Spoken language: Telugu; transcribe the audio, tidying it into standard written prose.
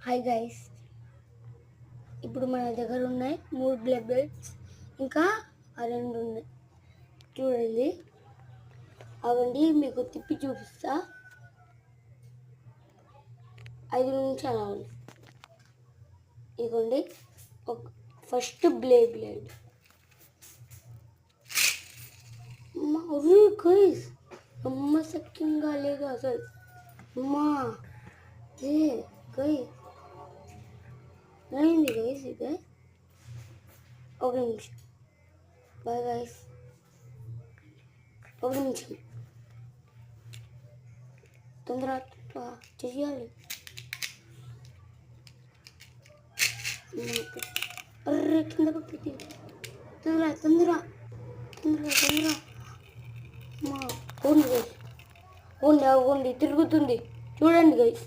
హాయ్ గైస్, ఇప్పుడు మన దగ్గర ఉన్నాయి 3 బ్లడ్ బెడ్స్, ఇంకా ఆ 2 ఉన్నాయి. చూడండి, అవండి మీకు తిప్పి చూపిస్తా. 5 నిమిషాలు అవ్వాలి. ఇదిగోండి, ఫస్ట్ బ్లేడ్ గైస్, నమ్మశక్యంగా లేదు అసలు. అమ్మా గైస్, అయింది గైస్. ఇదే ఒక నిమిషం. బాయ్ గైస్, ఒక నిమిషం. తొందర చెయ్యాలి. అర్రే, కింద పట్టి తొందర. ఓండి తిరుగుతుంది. చూడండి గైస్.